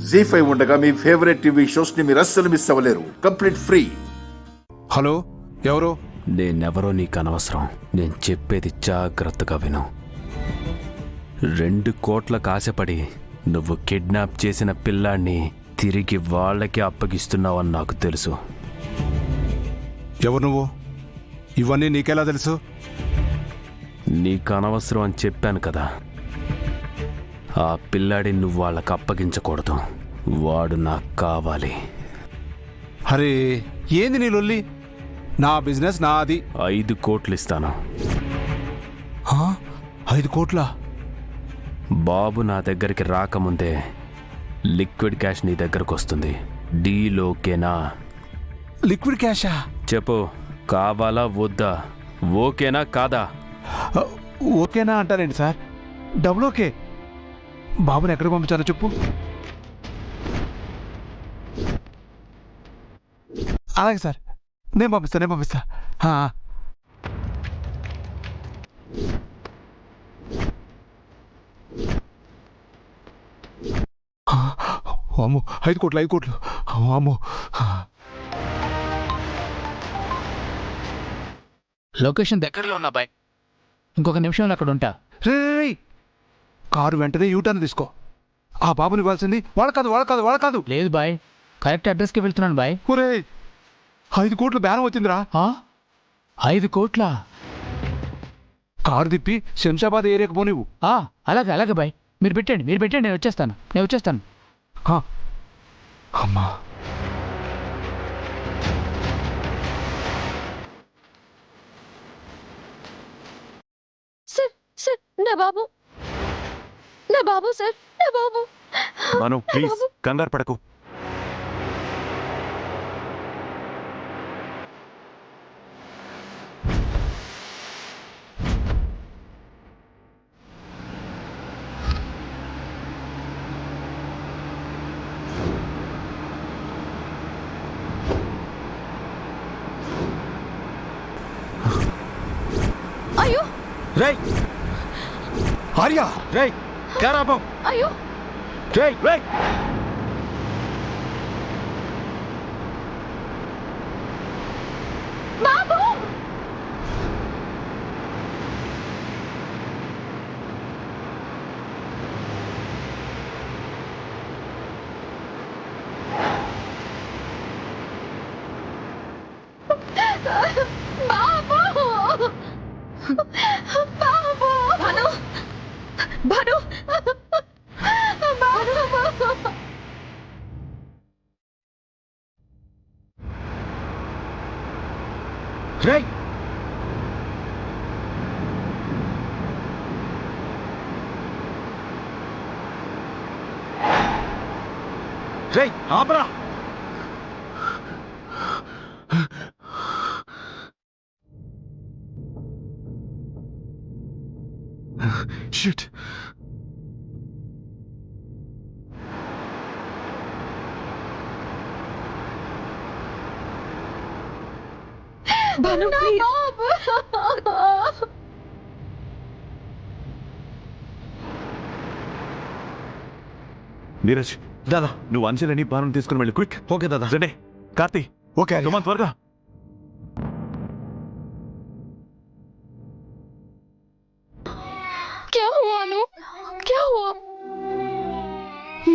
జీ5 ఉండగా మీ favourite TV shows ని మీరు అస్సలు మిస్ అవ్వలేరు. Complete free. హలో, ఎవరు? నేనెవరో నీకు అనవసరం. నేను చెప్పేది జాగ్రత్తగా విను. 2 కోట్లకు ఆశపడి నువ్వు కిడ్నాప్ చేసిన పిల్లాన్ని తిరిగి వాళ్ళకి అప్పగిస్తున్నావని నాకు తెలుసు. ఎవరు నువ్వు? ఇవన్నీ నీకెలా తెలుసు? నీకు అనవసరం అని చెప్పాను కదా. ఆ పిల్లాడిని నువ్వు వాళ్ళకి అప్పగించకూడదు. వాడు నాకు కావాలి. అరే, ఏంది నీ లొల్లి? నా బిజినెస్ నాది. 5 కోట్లు ఇస్తాను. 5 కోట్ల? బాబు నా దగ్గరికి రాకముందే లిక్విడ్ క్యాష్ నీ దగ్గరకు వస్తుంది. డీల్ ఓకేనా? లిక్విడ్ క్యాషా? చెప్పు, కావాలా వద్దా? ఓకేనా కాదా? ఓకేనా అంటారేంటి సార్? Double okay. బాబుని ఎక్కడికి పంపించాలో చెప్పు. అలాగే సార్, నేను పంపిస్తా. అమ్మో, 5 కోట్లు. అమ్మో. లొకేషన్ దగ్గరలో ఉన్నా బాయ్. ఇంకొక నిమిషంలో అక్కడ ఉంటా. రే, కారు వెంటనే యూటర్న్ తీసుకో. ఆ బాబుని ఇవ్వాల్సింది వాళ్ళ కాదు. లేదు బాయ్, కరెక్ట్ అడ్రస్కి వెళ్తున్నాను బాయ్. ఒరే, 5 కోట్లు బేరం వచ్చిందిరా. 5 కోట్ల? కారు తిప్పి శంషాబాద్ ఏరియాకి పోనివ్వు. అలాగే బాయ్. మీరు పెట్టండి, నేను వచ్చేస్తాను. అమ్మా, సార్, నా బాబు సార్, నా బాబు. మను, ప్లీజ్ కంగారు పడకు. అయ్యో, రేయ్ ఆర్య, రేయ్ కారాపం. అయ్యో, రేయ్ బాబు. భాను. రేయ్ ఆపరా. షిట్. భాను, నీరజ్, దాదా, నువ్వు అంజలిని బాను తీసుకుని వెళ్ళి క్విక్. ఓకే దాదా. రెడీ? కార్తీ, ఓకే సుమన్, త్వరగా. క్యా హువా?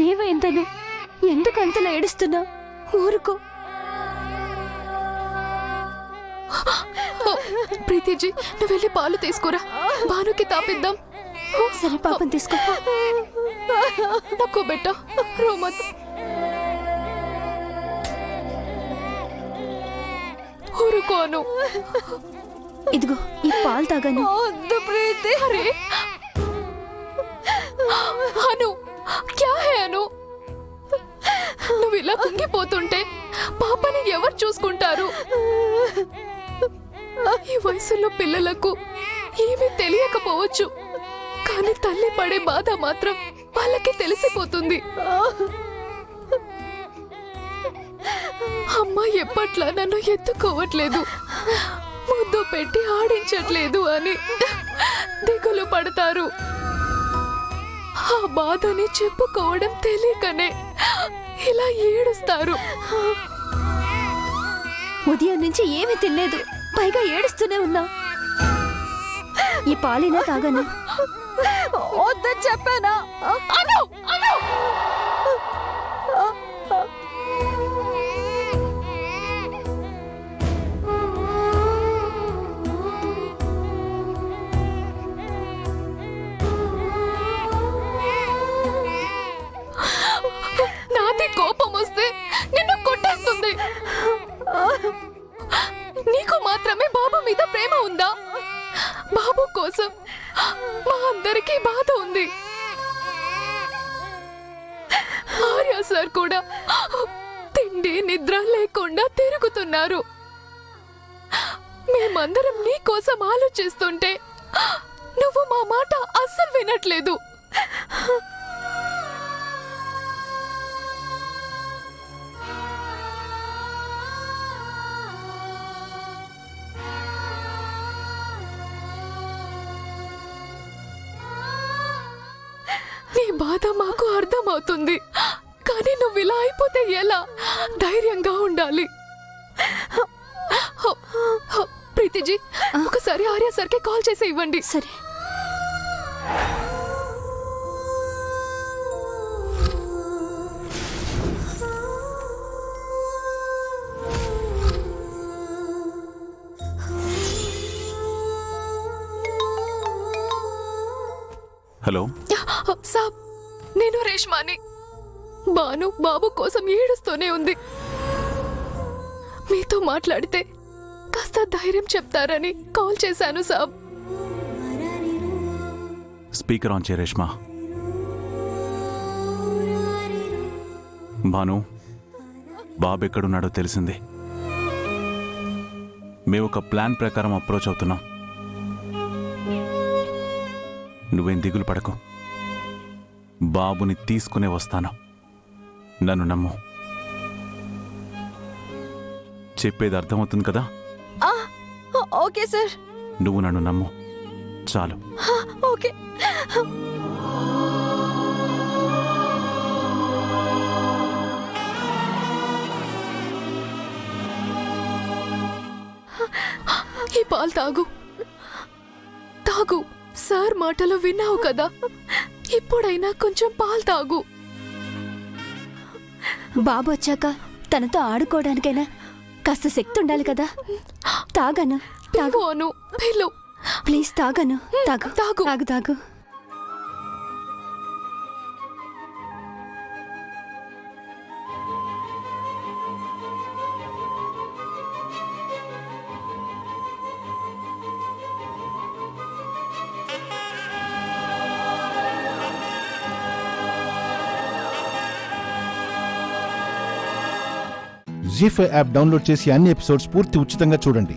ఏమైందను? ఎందుకు అంతలా ఏడుస్తున్నా? ఊరుకో. ప్రీతిజీ, నువ్వు వెళ్ళి పాలు తీసుకురా. భానుకి తాపిద్దాం. సరే పాపం తీసుకో. నాకు బెట్ట రోమత్. ఊరుకోను. ఇదిగో ఈ పాలు తాగాను. ప్రీతి, అరే అను, క్యా హే అను? నువ్వు ఇలా కుంగిపోతుంటే పాపని ఎవరు చూసుకుంటారు? ఈ వయసులో పిల్లలకు ఏమీ తెలియకపోవచ్చు, కానీ తల్లి పడే బాధ మాత్రం వాళ్ళకి తెలిసిపోతుంది. అమ్మ ఎప్పట్లా నన్ను ఎత్తుకోవట్లేదు, ముద్దు పెట్టి ఆడించట్లేదు అని దిగులు పడతారు. ఆ బాధని చెప్పుకోవడం తెలియకనే ఇలా ఏడుస్తారు. ఉదయం నుంచి ఏమీ తినలేదు, పైగా ఏడుస్తూనే ఉన్నా. ఈ పాలైనా తాగను. వద్దని చెప్పానా? అను, అను. నాది కోపం వస్తే నిన్ను కొట్టేస్తుంది. నీకు మాత్రమే బాబు మీద ప్రేమ ఉందా? బాబు కోసం మా అందరికీ బాధ ఉంది. ఆర్య సార్ కూడా తిండి నిద్ర లేకుండా తిరుగుతున్నారు. మేమందరం నీ కోసం ఆలోచిస్తుంటే నువ్వు మా మాట అస్సలు వినట్లేదు. నీ బాధ మాకు అర్థమవుతుంది, కానీ నువ్వు ఇలా అయిపోతే ఎలా? ధైర్యంగా ఉండాలి. ప్రీతిజీ, ఒకసారి ఆర్య సార్కి కాల్ చేసి ఇవ్వండి. సరే. హలో సాబ్, నేను రేష్మాని. బాను బాబు కోసం ఏడుస్తూనే ఉంది. మీతో మాట్లాడితే కాస్త ధైర్యం చెప్తారని కాల్ చేశాను సాబ్. స్పీకర్ ఆన్ చేయ రేష్మా. భాను, బాబు ఎక్కడున్నాడో తెలిసింది. మేము ఒక ప్లాన్ ప్రకారం అప్రోచ్ అవుతున్నాం. నువ్వేం దిగులు పడకు, బాబుని తీసుకునే వస్తాను. నన్ను నమ్ము. చెప్పేది అర్థమవుతుంది కదా? Okay sir. నువ్వు నన్ను నమ్ము చాలు. ఓకే. ఈ పాలు తాగు, తాగు. సార్ మాటలు విన్నావు కదా, ఇప్పుడైనా కొంచెం పాలు తాగు. బాబు వచ్చాక తనతో ఆడుకోవడానికైనా కాస్త శక్తి ఉండాలి కదా. తాగను. తాగు. అను, పిలు. ప్లీజ్ తాగను. తాగు తాగు. తాగు తాగు. జీ5 యాప్ డౌన్లోడ్ చేసి అన్ని ఎపిసోడ్స్ పూర్తి ఉచితంగా చూడండి.